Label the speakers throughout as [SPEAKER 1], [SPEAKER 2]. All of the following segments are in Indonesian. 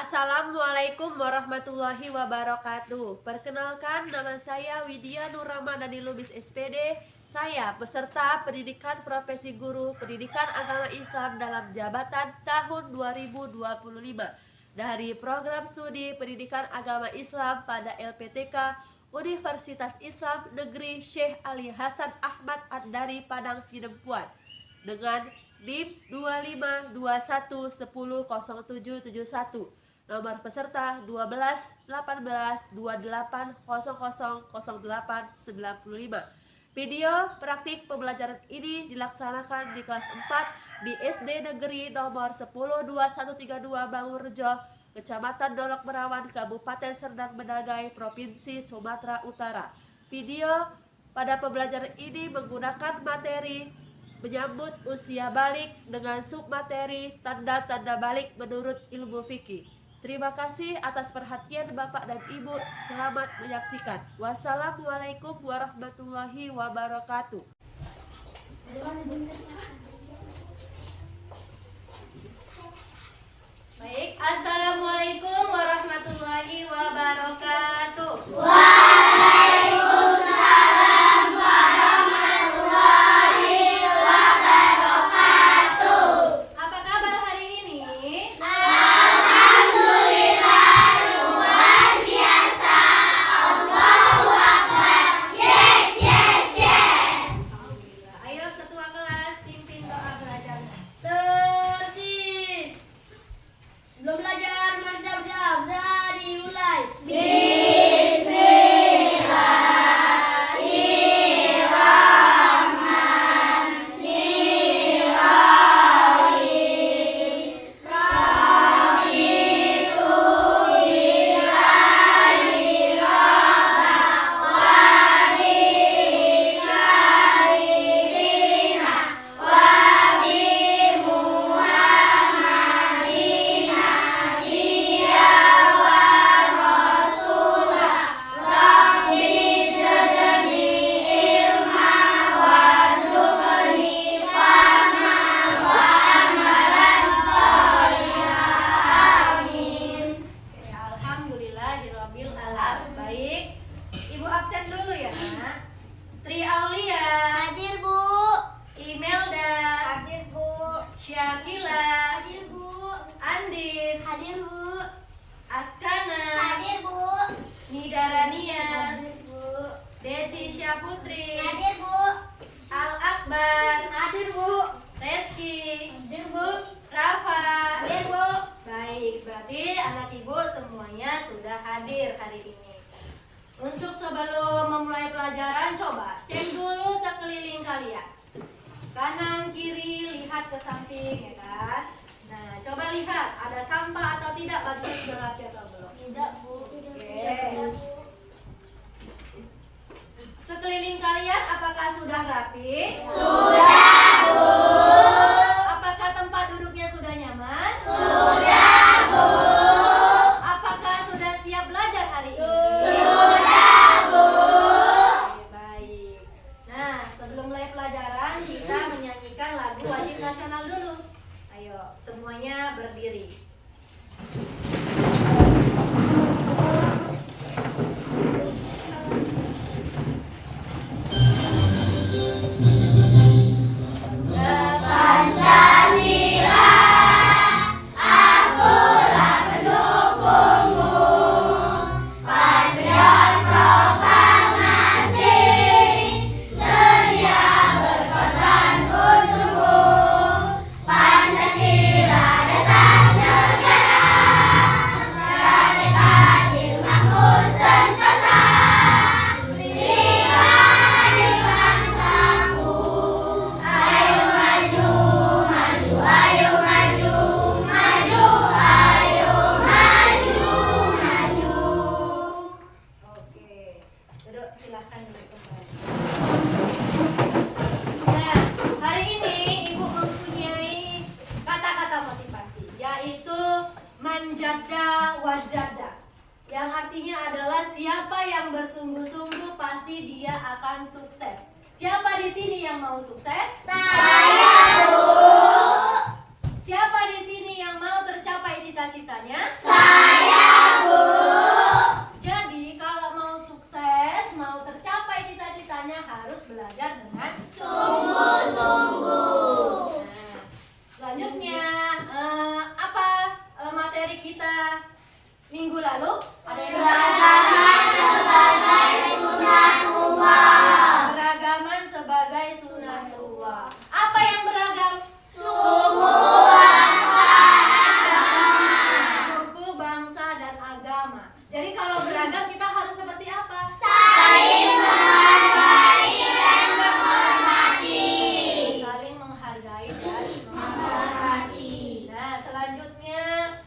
[SPEAKER 1] Assalamualaikum warahmatullahi wabarakatuh. Perkenalkan, nama saya Widya Nur Ramadhani Lubis SPD. Saya peserta pendidikan profesi guru pendidikan agama Islam dalam jabatan tahun 2025 dari program studi pendidikan agama Islam pada LPTK Universitas Islam Negeri Syekh Ali Hasan Ahmad Ad-Dari Padang Sidempuan dengan NIM 2521100771. Nomor peserta 12 18 28 00 08 95. Video praktik pembelajaran ini dilaksanakan di kelas 4 di SD Negeri nomor 102132 Bangurejo, Kecamatan Dolok Merawan, Kabupaten Serdang Bedagai, Provinsi Sumatera Utara. Video pada pembelajaran ini menggunakan materi menyambut usia balik dengan submateri tanda-tanda balik menurut ilmu fikih. Terima kasih atas perhatian Bapak dan Ibu. Selamat menyaksikan. Wassalamualaikum warahmatullahi wabarakatuh. Baik, assalamualaikum warahmatullahi wabarakatuh.
[SPEAKER 2] Waalaikumsalam warahmatullahi wabarakatuh.
[SPEAKER 1] Apa kabar hari ini?
[SPEAKER 2] Alhamdulillah, luar biasa. Allahu Akbar. Yes, yes, yes.
[SPEAKER 1] Alhamdulillah. Ayo ketua kelas pimpin doa belajar.
[SPEAKER 2] Tertib. Sebelum belajar, merdab-dab, dimulai.
[SPEAKER 1] Alhamdulillahirabbil alamin. Baik, Ibu absen dulu ya, Nak. Tri Aulia,
[SPEAKER 2] Hadir, Bu.
[SPEAKER 1] Imelda,
[SPEAKER 2] Hadir, Bu.
[SPEAKER 1] Syakila,
[SPEAKER 2] Hadir, Bu.
[SPEAKER 1] Andin,
[SPEAKER 2] Hadir, Bu.
[SPEAKER 1] Askana,
[SPEAKER 2] Hadir, Bu.
[SPEAKER 1] Nidarania,
[SPEAKER 2] Hadir, Bu.
[SPEAKER 1] Desi Syaputri,
[SPEAKER 2] Hadir, Bu.
[SPEAKER 1] Al Akbar,
[SPEAKER 2] Hadir, Bu.
[SPEAKER 1] Reski,
[SPEAKER 2] Hadir, Bu.
[SPEAKER 1] Rafa.
[SPEAKER 2] Hadir, Bu.
[SPEAKER 1] Baik, berarti anak ibu semuanya sudah hadir hari ini. Untuk sebelum memulai pelajaran, coba cek dulu sekeliling kalian. Kanan, kiri, lihat ke samping, ya kan? Nah, coba lihat ada sampah atau tidak, baju sudah rapi atau belum?
[SPEAKER 2] Tidak, Bu.
[SPEAKER 1] Oke. Sekeliling kalian apakah sudah rapi?
[SPEAKER 2] Sudah, Bu.
[SPEAKER 1] Apakah tempat duduknya sudah nyaman?
[SPEAKER 2] Sudah, Bu.
[SPEAKER 1] Apakah sudah siap belajar hari ini?
[SPEAKER 2] Sudah, Bu.
[SPEAKER 1] Oke, baik. Nah, sebelum mulai pelajaran kita menyanyikan lagu wajib nasional dulu. Ayo, semuanya berdiri.
[SPEAKER 2] Pancasila
[SPEAKER 3] yaitu manjada wajada, yang artinya adalah siapa yang bersungguh-sungguh pasti dia akan sukses. Siapa di sini yang mau sukses?
[SPEAKER 2] Saya, Bu.
[SPEAKER 3] Siapa di sini yang mau tercapai cita-citanya?
[SPEAKER 2] Saya, Bu.
[SPEAKER 3] Jadi kalau mau sukses, mau tercapai cita-citanya harus belajar dengan
[SPEAKER 2] Sungguh-sungguh.
[SPEAKER 3] Nah, selanjutnya apa materi kita minggu lalu? Ada yang
[SPEAKER 2] Beragaman sebagai sunatullah.
[SPEAKER 3] Beragaman sebagai sunatullah. Apa yang beragam?
[SPEAKER 2] Suku, bangsa,
[SPEAKER 3] Suku, bangsa, dan agama. Jadi kalau beragam kita harus seperti apa?
[SPEAKER 2] saling menghargai dan menghormati.
[SPEAKER 3] Saling menghargai dan
[SPEAKER 2] Menghormati.
[SPEAKER 3] Nah, selanjutnya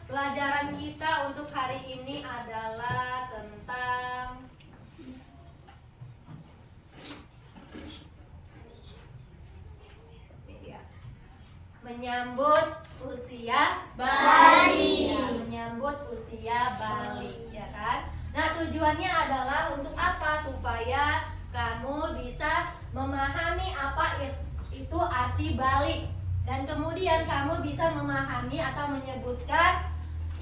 [SPEAKER 3] pelajaran kita untuk hari ini adalah tentang menyambut usia
[SPEAKER 2] balik.
[SPEAKER 3] Ya, menyambut usia balik, ya kan? Nah, tujuannya adalah untuk apa? Supaya kamu bisa memahami apa itu arti balik, dan kemudian kamu bisa memahami atau menyebutkan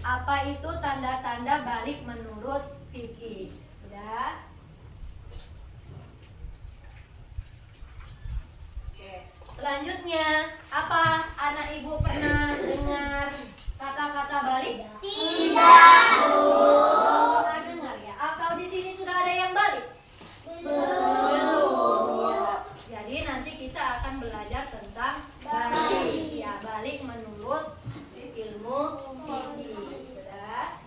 [SPEAKER 3] apa itu tanda-tanda balik menurut fikih. Sudah? Oke. Selanjutnya, apa anak ibu pernah dengar kata-kata balik?
[SPEAKER 2] Tidak, Bu.
[SPEAKER 3] Pernah dengar ya? Atau di sini sudah ada yang balik?
[SPEAKER 2] Belum.
[SPEAKER 3] Ya. Jadi nanti kita akan belajar tentang balik. Ya, balik menurut ilmu fikih. Sudah?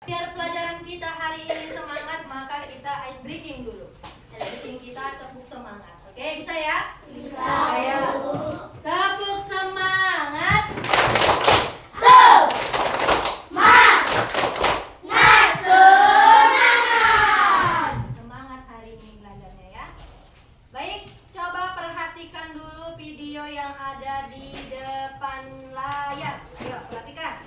[SPEAKER 3] Biar pelajaran kita hari ini semangat, maka kita ice breaking dulu. Ice breaking kita tepuk semangat. Oke, bisa ya?
[SPEAKER 2] Bisa,
[SPEAKER 3] Ayo.
[SPEAKER 2] Bu.
[SPEAKER 3] Tepuk semangat. Semangat hari ini belajarnya ya. Baik, coba perhatikan dulu video yang ada di depan layar. Ayo, perhatikan.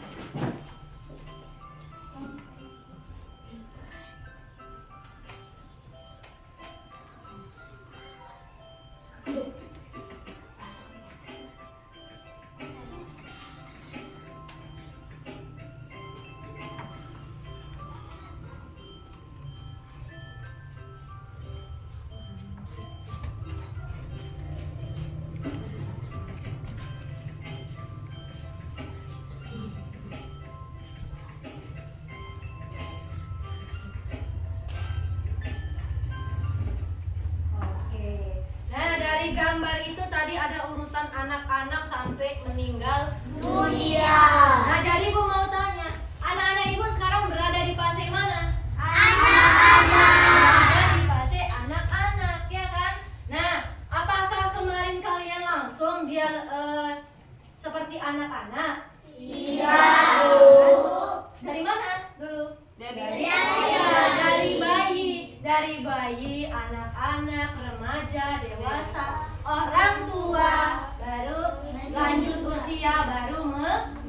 [SPEAKER 3] Oke. Nah, dari gambar itu tadi ada urutan anak-anak sampai meninggal
[SPEAKER 2] Dunia.
[SPEAKER 3] Nah, jadi Bu mau tanya, anak-anak Ibu sekarang berada di fase mana?
[SPEAKER 2] Anak-anak.
[SPEAKER 3] Berada di fase anak-anak, ya kan? Nah, apakah kemarin kalian langsung dia seperti anak-anak?
[SPEAKER 2] Tidak, Bu.
[SPEAKER 3] Dari mana dulu?
[SPEAKER 2] Dari
[SPEAKER 3] Dari bayi, anak-anak, remaja, dewasa, orang tua, baru lanjut usia, baru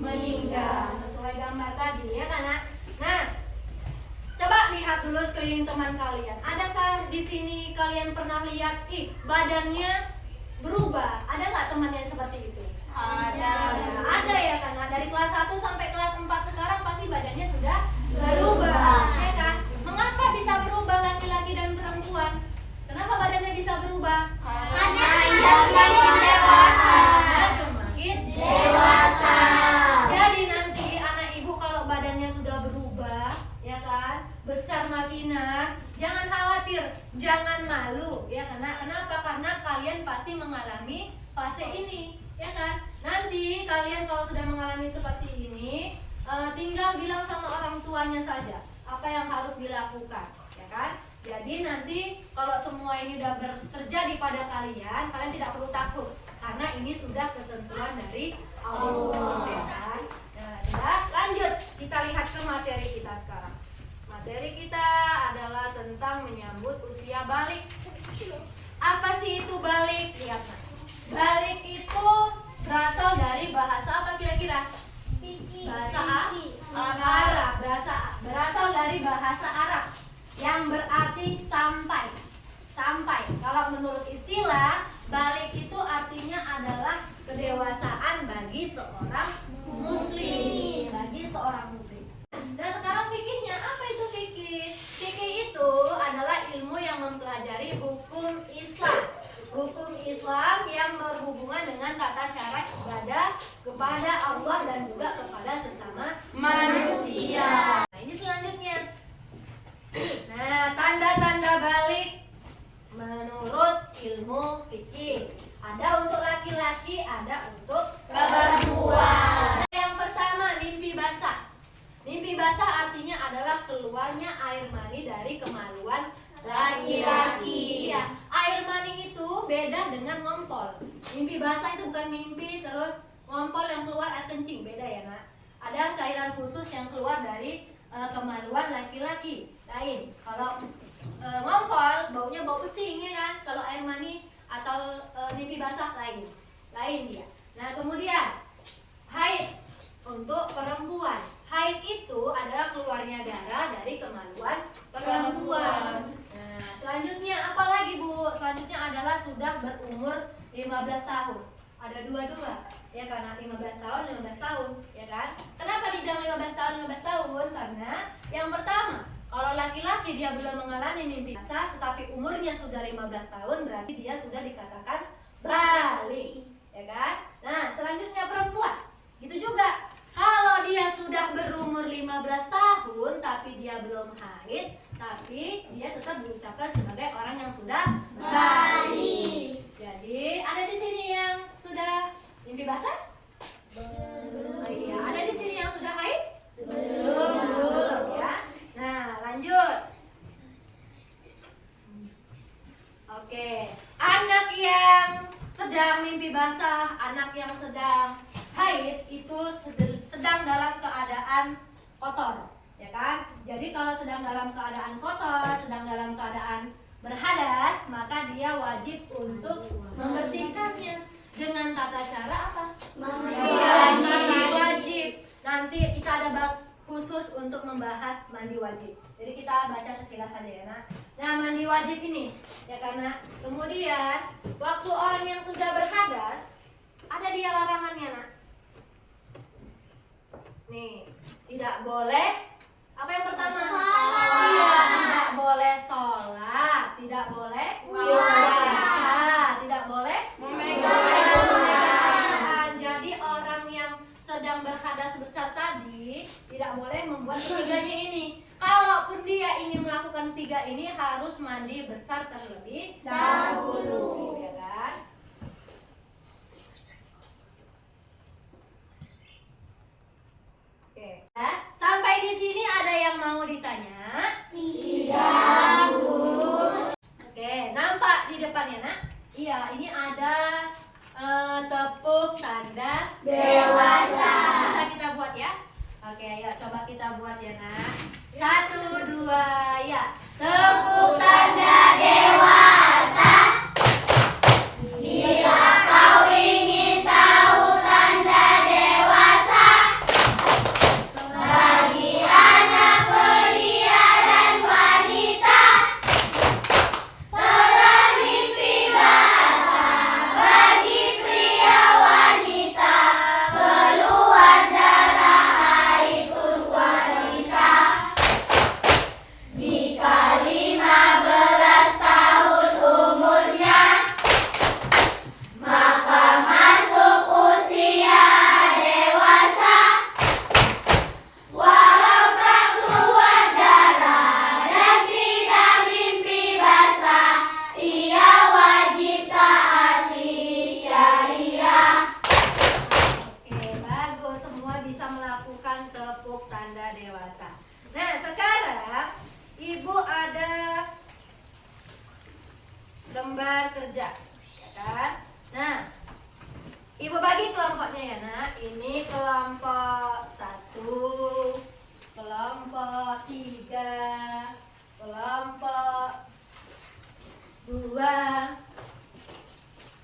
[SPEAKER 3] meninggal. Sesuai gambar tadi ya kan, Nak? Nah, coba lihat dulu sekeliling teman kalian. Adakah di sini kalian pernah lihat, badannya berubah? Ada nggak teman yang seperti itu?
[SPEAKER 2] Ada.
[SPEAKER 3] Ada ya, karena dari kelas 1 sampai kelas 4 sekarang pasti badannya sudah berubah, ya kan? Mengapa bisa berubah laki-laki dan perempuan? Kenapa badannya bisa berubah?
[SPEAKER 2] Karena semakin dewasa.
[SPEAKER 3] Karena semakin
[SPEAKER 2] Dewasa.
[SPEAKER 3] Jadi nanti anak ibu kalau badannya sudah berubah, ya kan, besar makinan, jangan khawatir, jangan malu, ya kenapa? Karena kalian pasti mengalami fase ini, ya kan? Nanti kalian kalau sudah mengalami seperti ini, tinggal bilang sama orang tuanya saja apa yang harus dilakukan, ya kan? Jadi nanti kalau semua ini udah terjadi pada kalian tidak perlu takut karena ini sudah ketentuan dari Allah, ya kan? Nah, sudah lanjut, kita lihat ke materi kita sekarang. Materi kita adalah tentang menyambut usia balik. Apa sih itu balik? Lihat, Mas. Balik itu berasal dari bahasa apa kira-kira?
[SPEAKER 2] Fikih.
[SPEAKER 3] bahasa Arab, berasal dari bahasa Arab yang berarti sampai. Sampai. Kalau menurut istilah, balik itu artinya adalah kedewasaan bagi seorang muslim. Bagi seorang muslim. Dan sekarang fikihnya, apa itu fikih? Fikih itu adalah ilmu yang mempelajari hukum Islam. Hukum Islam yang berhubungan dengan tata cara ibadah kepada Allah dan juga kepada sesama
[SPEAKER 2] Manusia.
[SPEAKER 3] Nah, ini selanjutnya. Nah, tanda-tanda balik menurut ilmu fikih. Ada untuk laki-laki, ada untuk
[SPEAKER 2] Perempuan.
[SPEAKER 3] Yang pertama, mimpi basah. Mimpi basah artinya adalah keluarnya air mani dari kemaluan laki-laki. Iya, air mani itu beda dengan ngompol. Mimpi basah itu bukan mimpi terus ngompol yang keluar air kencing, beda ya nak. Ada cairan khusus yang keluar dari kemaluan laki-laki. Lain. Kalau ngompol baunya bau pesing ya kan. Kalau air mani atau mimpi basah lain. Lain dia. Nah, kemudian haid untuk perempuan. Haid itu adalah keluarnya darah dari kemaluan perempuan. Nah, selanjutnya apa lagi Bu? Selanjutnya adalah sudah berumur 15 tahun. Ada dua-dua. Ya karena 15 tahun, 15 tahun, ya kan? Kenapa dibilang 15 tahun, 15 tahun? Karena yang pertama, kalau laki-laki dia belum mengalami mimpi basah tetapi umurnya sudah 15 tahun, berarti dia sudah dikatakan balik, ya kan? Nah, selanjutnya perempuan. Gitu juga. Kalau dia sudah berumur 15 tahun tapi dia belum haid, tapi dia tetap diucapkan sebagai orang yang sudah balik. Jadi, ada di sini yang sudah mimpi basah? Oh iya, ada di sini yang sudah haid? Belum ya. Nah, lanjut. Oke, anak yang sedang mimpi basah, anak yang sedang haid itu sedang dalam keadaan kotor, ya kan? Jadi kalau sedang dalam keadaan kotor, sedang dalam keadaan berhadas, maka dia wajib untuk membersihkannya dengan tata cara apa? Mandi wajib. Nanti kita ada bab khusus untuk membahas mandi wajib. Jadi kita baca sekilas saja ya nak. Nah, mandi wajib ini ya karena kemudian waktu orang yang sudah berhadas ada dia larangannya nak. Nih, tidak boleh apa yang pertama? Iya, tidak boleh sholat, tidak boleh puasa, tidak boleh memegang. Jadi orang yang sedang berhadas besar tadi tidak boleh membuat ketiganya ini. Kalaupun dia ingin melakukan tiga ini harus mandi besar terlebih dahulu, ya kan? Oke. Sampai di sini ada yang mau ditanya?
[SPEAKER 2] Tidak, Bu.
[SPEAKER 3] Oke, nampak di depannya nak? Iya, ini ada tepuk tanda
[SPEAKER 2] Dewasa.
[SPEAKER 3] Bisa kita buat ya? Oke, ayo coba kita buat ya nak. 1, 2, ya. Tepuk tanda dewasa.
[SPEAKER 2] Bila kau ingin tahu tanda dewasa bagi anak pria dan wanita, telah mimpi basah bagi pria wanita, keluar darah haid untuk wanita. Jika 15 tahun umurnya, maka masuk usia dewasa. Walau tak keluar darah dan tidak mimpi basah, ia wajib taati syariah.
[SPEAKER 3] Oke, bagus. Semua bisa melakukan tepuk tanda dewasa. Nah, sekarang Ibu ada lembar kerja, ya kan? Nah, Ibu bagi kelompoknya ya nak. Ini kelompok 1, kelompok 3, kelompok 2.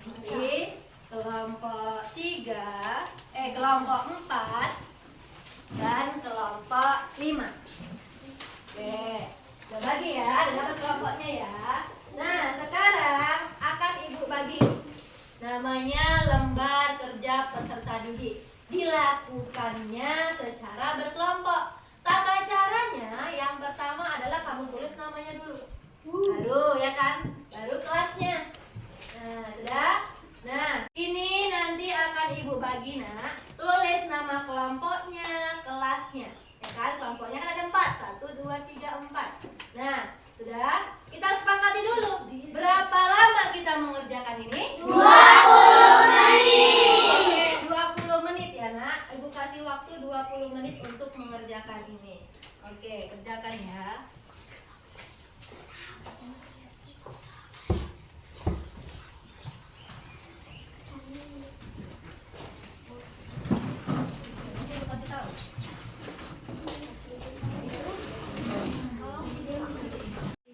[SPEAKER 3] Oke, kelompok 3, kelompok 4 5. Oke, udah bagi ya, udah dapat kelompoknya ya. Nah, sekarang akan ibu bagi. Namanya lembar kerja peserta didik. Dilakukannya secara berkelompok. Tata caranya yang pertama adalah kamu tulis namanya dulu. Baru ya kan? Baru kelasnya. Nah, sudah? Nah, ini nanti akan ibu bagi nak. Tulis nama kelompoknya, kelasnya. Ya kan? Kelompoknya kan ada 4. 1, 2, 3, 4. Nah, sudah? Kita sepakati dulu. Berapa lama kita mengerjakan ini?
[SPEAKER 2] 20 menit.
[SPEAKER 3] Oke, 20 menit ya nak. Ibu kasih waktu 20 menit untuk mengerjakan ini. Oke, kerjakan ya.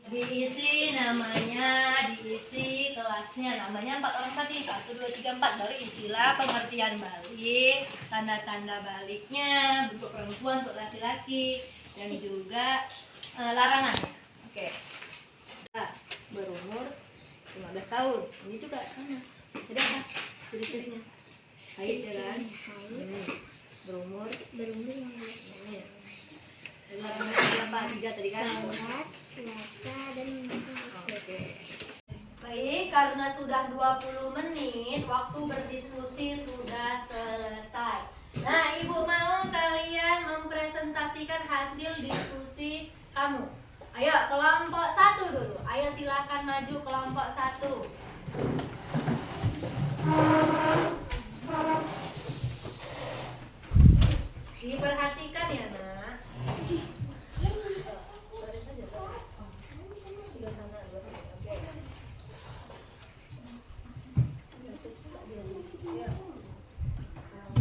[SPEAKER 3] Diisi namanya, diisi kelasnya. Namanya 4 orang tadi, 1, 2, 3, 4. Baru isilah pengertian balik, tanda-tanda baliknya, bentuk perempuan, untuk laki-laki, dan juga larangan. Oke. Nah, berumur 15 tahun. Ini juga sama. Ada apa? Ciri-cirinya. Haid ya kan? Berumur 15. Ini. Larangan apa? 3 tadi kan?
[SPEAKER 2] Puasa dan
[SPEAKER 3] Oke. Baik, karena sudah 20 menit, waktu berdiskusi sudah selesai. Nah, Ibu mau kalian mempresentasikan hasil diskusi kamu. Ayo, kelompok 1 dulu. Ayo silakan maju kelompok 1. Diperhatikan ya, Nak.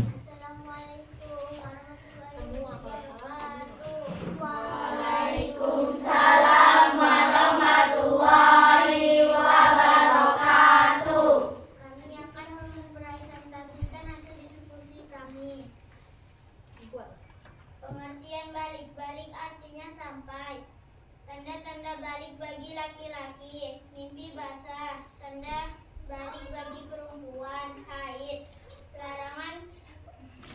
[SPEAKER 2] Assalamualaikum warahmatullahi wabarakatuh.
[SPEAKER 4] Waalaikumsalam warahmatullahi wabarakatuh.
[SPEAKER 2] Kami akan mempresentasikan hasil diskusi kami. Pengertian balik-balik artinya sampai. Tanda-tanda balik bagi laki-laki, mimpi basah. Tanda balik bagi perempuan, haid. Larangan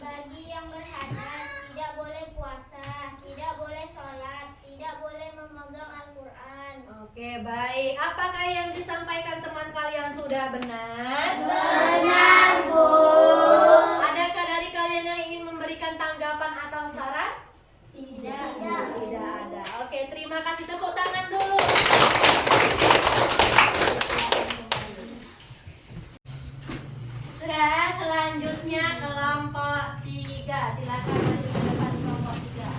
[SPEAKER 2] bagi yang berhadas, tidak boleh puasa, tidak boleh sholat, tidak boleh memegang Al-Quran.
[SPEAKER 3] Oke, baik. Apakah yang disampaikan teman kalian sudah benar?
[SPEAKER 4] Benar, Bu.
[SPEAKER 3] Adakah dari kalian yang ingin memberikan tanggapan atau saran?
[SPEAKER 2] Tidak.
[SPEAKER 3] Tidak ada. Oke, terima kasih. Tepuk tangan dulu. Sudah, selanjutnya kelompok 3. Silakan maju ke depan kelompok 3.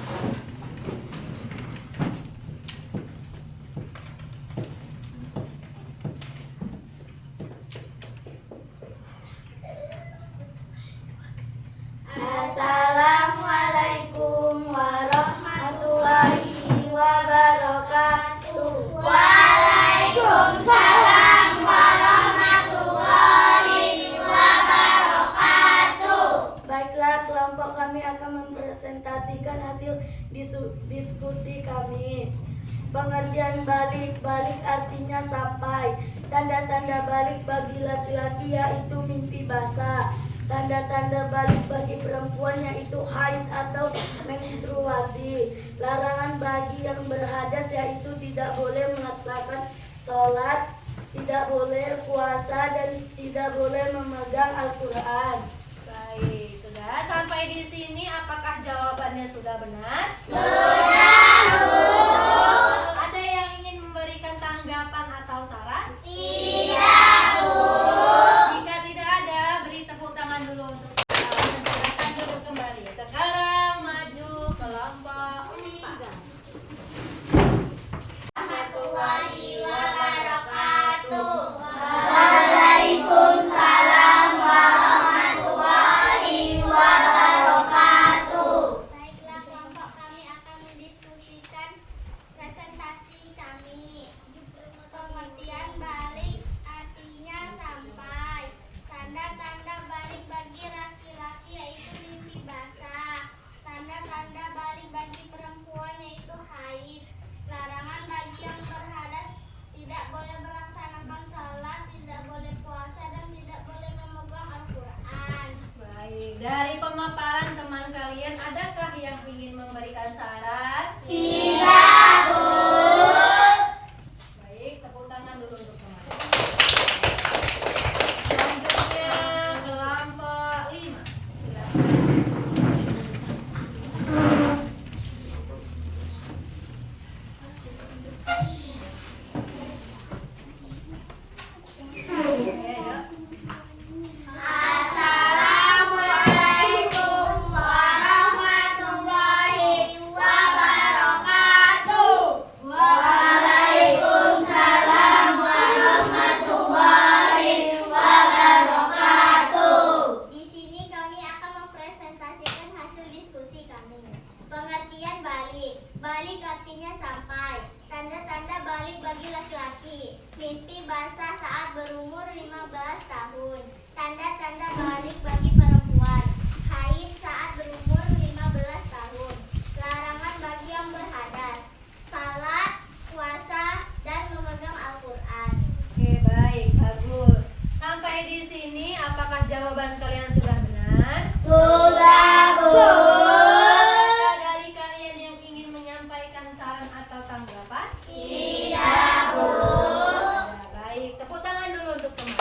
[SPEAKER 4] Assalamualaikum warahmatullahi wabarakatuh.
[SPEAKER 2] Waalaikumsalam warahmatullahi wabarakatuh.
[SPEAKER 4] Baiklah, kelompok kami akan mempresentasikan hasil diskusi kami. Pengertian balik artinya sampai. Tanda-tanda balik bagi laki-laki yaitu mimpi basah. Tanda-tanda balik bagi perempuan yaitu haid atau menstruasi. Larangan bagi yang berhadas yaitu tidak boleh melaksanakan sholat, tidak boleh puasa, dan tidak boleh memegang Al-Quran.
[SPEAKER 3] Baik, sudah sampai di sini. Apakah jawabannya sudah benar?
[SPEAKER 2] Sudah, Bu.
[SPEAKER 3] Ada yang ingin memberikan tanggapan atau saran?
[SPEAKER 2] Tidak, Bu.
[SPEAKER 3] Jika tidak ada, beri tepuk tangan dulu untuk silakan duduk kembali. Sekarang maju kelompok 4.
[SPEAKER 2] Warahmatullahi wabarakatuh.
[SPEAKER 4] Waalaikumsalam warahmatullahi wabarakatuh.
[SPEAKER 2] Baiklah, kelompok kami akan tidak boleh melaksanakan salat, tidak boleh puasa, dan tidak boleh memegang Al-Quran.
[SPEAKER 3] Baik, dari pemaparan teman kalian adakah yang ingin memberikan saran?
[SPEAKER 2] Tidak, Bu.
[SPEAKER 3] Baik, tepuk tangan dulu untuk teman. Selanjutnya kelompok 5. Silakan. Oke, yuk.
[SPEAKER 2] Assalamualaikum warahmatullahi wabarakatuh. Waalaikumsalam warahmatullahi wabarakatuh. Di sini kami akan mempresentasikan hasil diskusi kami. Pengertian balik. Balik artinya sampai. Tanda-tanda balik bagi laki-laki. Mimpi basah saat berumur 15 tahun. Tanda-tanda balik bagi perempuan. Haid saat berumur 15 tahun. Larangan bagi yang berhadas. Salat, puasa, dan memegang Al-Quran.
[SPEAKER 3] Oke, baik, bagus. Sampai di sini apakah jawaban kalian sudah benar?
[SPEAKER 4] Sudah, Bu.
[SPEAKER 3] Adakah dari kalian yang ingin menyampaikan saran atau tanggapan?
[SPEAKER 2] Tidak, Bu.
[SPEAKER 3] Ya, baik, tepuk tangan dulu untuk teman.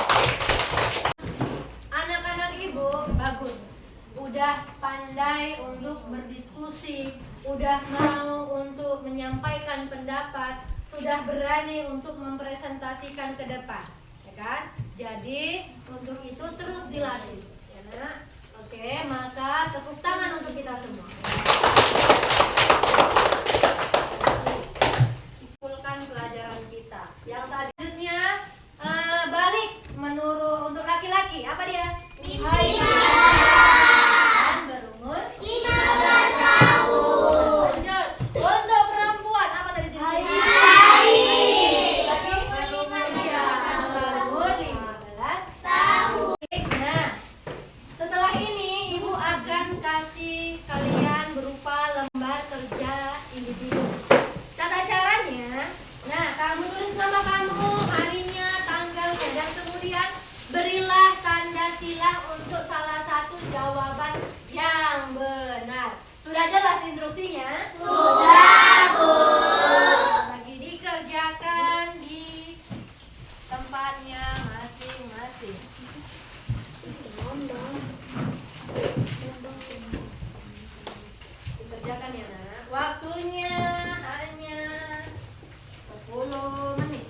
[SPEAKER 3] Anak-anak ibu bagus, udah pandai untuk berdiskusi, udah mau untuk menyampaikan pendapat, sudah berani untuk mempresentasikan ke depan, ya kan? Jadi untuk itu terus dilatih, ya nak. Oke, maka tepuk tangan untuk kita semua. Simpulkan pelajaran kita. Yang selanjutnya balik menurut untuk laki-laki apa dia? Dan berumur
[SPEAKER 2] 15 tahun.
[SPEAKER 3] Lanjut. Untuk perempuan apa tadi jenisnya? Berumur 15
[SPEAKER 2] Tahun.
[SPEAKER 3] Nah, setelah ini ibu akan kasih kalian berupa lembar kerja individu. Tata caranya, nah kamu tulis nama kamu, harinya, tanggalnya, dan kemudian berilah tanda silang untuk salah satu jawaban yang benar. Sudah jelas instruksinya?
[SPEAKER 2] Sudah, Bu.
[SPEAKER 3] Lagi dikerjakan di tempatnya masing-masing. Dikerjakan ya nak. Waktunya hanya 10 menit.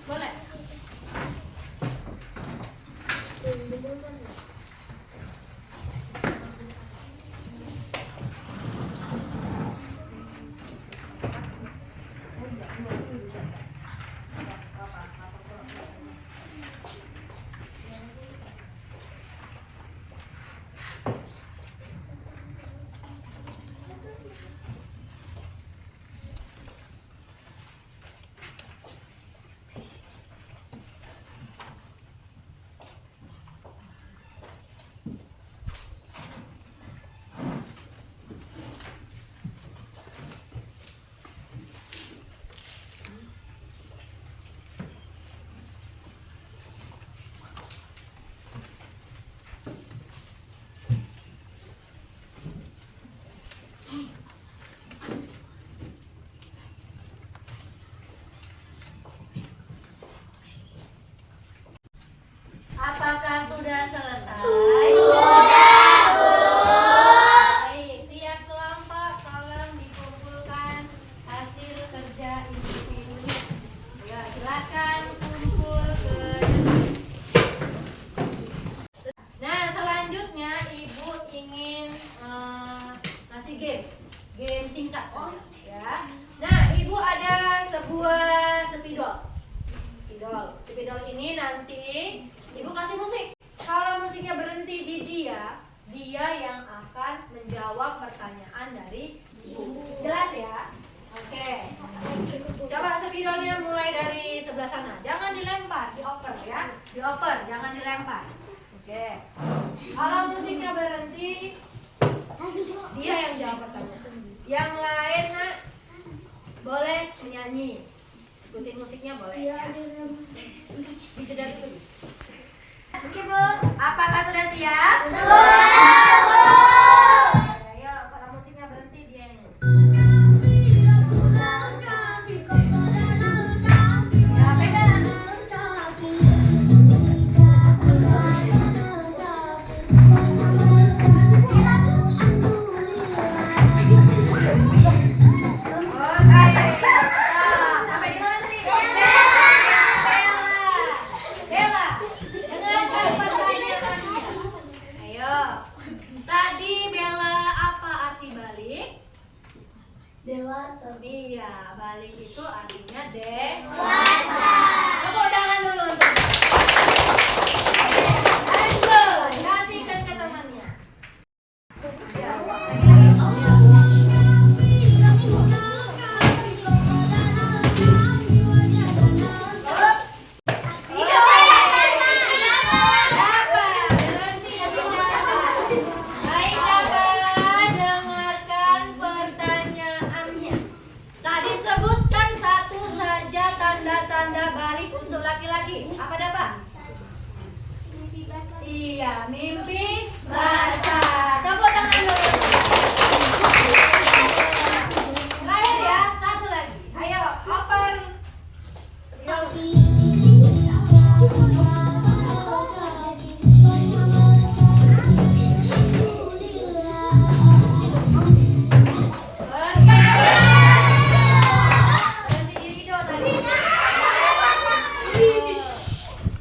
[SPEAKER 3] Boleh? Apakah sudah selesai?
[SPEAKER 2] Sudah, Bu.
[SPEAKER 3] Baik, tiap kelompok tolong dikumpulkan hasil kerja individu. Ya, silakan kumpul ke. Nah, selanjutnya ibu ingin ngasih game singkat saja, ya. Nah, ibu ada sebuah spidol. Spidol ini nanti ibu kasih musik. Kalau musiknya berhenti di dia yang akan menjawab pertanyaan dari ibu. Jelas ya? Oke. Coba spidolnya mulai dari sebelah sana. Jangan dilempar, dioper ya. Dioper, jangan dilempar. Oke. Kalau musiknya berhenti, dia yang jawab pertanyaan. Yang lain nak boleh menyanyi, ikutin musiknya boleh. Ya. Dijeda dulu. Oke Bu, apakah sudah siap? Ayo, kalau musiknya berhenti dia yang ya, pegang. Sampai di mana tadi? Bella, dengarkan pertanyaannya. Ayo, tadi Bella apa arti balik?
[SPEAKER 4] Dewasa.
[SPEAKER 3] Iya, balik itu artinya dewasa. Tepuk tangan dulu untuk Angel, kasihkan ke temannya. Ya, lagi-lagi. Baik, dapat dengarkan pertanyaannya. Tadi sebutkan satu saja tanda-tanda balik untuk laki-laki. Apa dapat?
[SPEAKER 2] Mimpi basah.
[SPEAKER 3] Iya, mimpi basah. Tepuk tangan dulu. Terakhir ya, satu lagi. Ayo, open.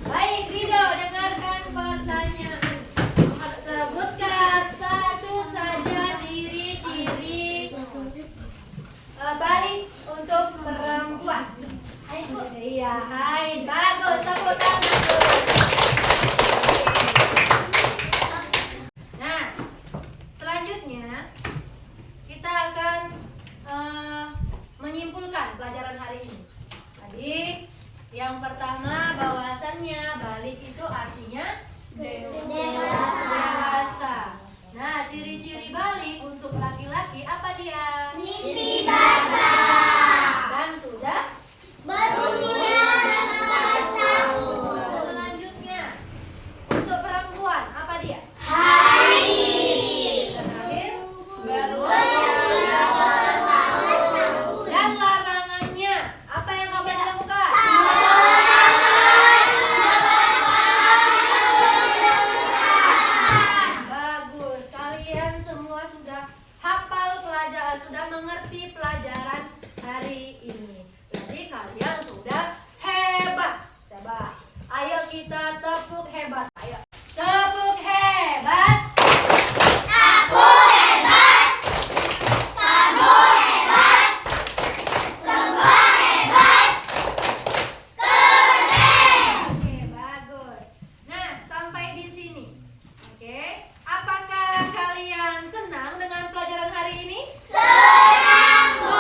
[SPEAKER 3] Baik, Rido, dengarkan pertanyaan. Sebutkan satu saja ciri-ciri balik untuk perempuan. Iya, hai, bagus, tepuk tangan. Nah, selanjutnya kita akan menyimpulkan pelajaran hari ini. Tadi yang pertama bahwasannya balik itu artinya dewasa. Nah, ciri-ciri balik untuk laki-laki apa dia?
[SPEAKER 2] Mimpi basah.
[SPEAKER 3] Dan sudah
[SPEAKER 2] Berusia 16 tahun.
[SPEAKER 3] selanjutnya untuk perempuan apa dia?
[SPEAKER 2] Haid.
[SPEAKER 3] Terakhir
[SPEAKER 2] Berusia 18 tahun.
[SPEAKER 3] dan larangannya apa yang nggak boleh dilakukan? Bagus, kalian semua sudah hafal pelajaran, sudah mengerti pelajaran hari ini. Jadi kalian sudah hebat. Coba, ayo kita tepuk hebat. Ayo, tepuk hebat.
[SPEAKER 2] Aku hebat. Kamu hebat. Semua hebat. Keren.
[SPEAKER 3] Oke, bagus. Nah, sampai di sini. Oke, apakah kalian senang dengan pelajaran hari ini?
[SPEAKER 2] Senang, Bu.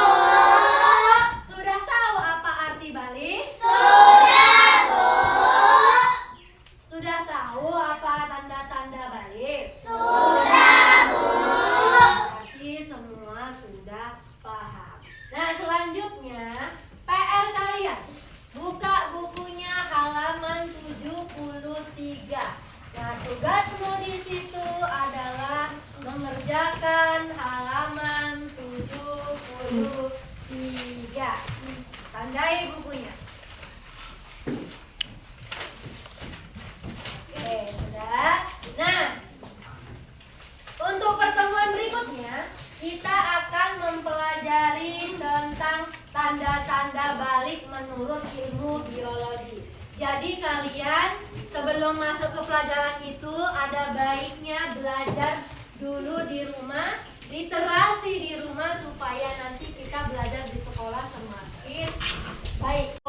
[SPEAKER 3] Sudah tahu apa arti balik?
[SPEAKER 2] Sudah, Bu.
[SPEAKER 3] Sudah tahu apa tanda-tanda balik?
[SPEAKER 2] Sudah, Bu.
[SPEAKER 3] Berarti semua sudah paham. Nah, selanjutnya PR kalian. Buka bukunya halaman 73. Nah, tugasmu di situ adalah mengerjakan halaman 73. Tandai bukunya. Oke, sudah. Nah, untuk pertemuan berikutnya kita akan mempelajari tentang tanda-tanda balik menurut ilmu biologi. Jadi kalian sebelum masuk ke pelajaran itu ada baiknya belajar dulu di rumah, literasi di rumah supaya nanti kita belajar di sekolah semakin baik.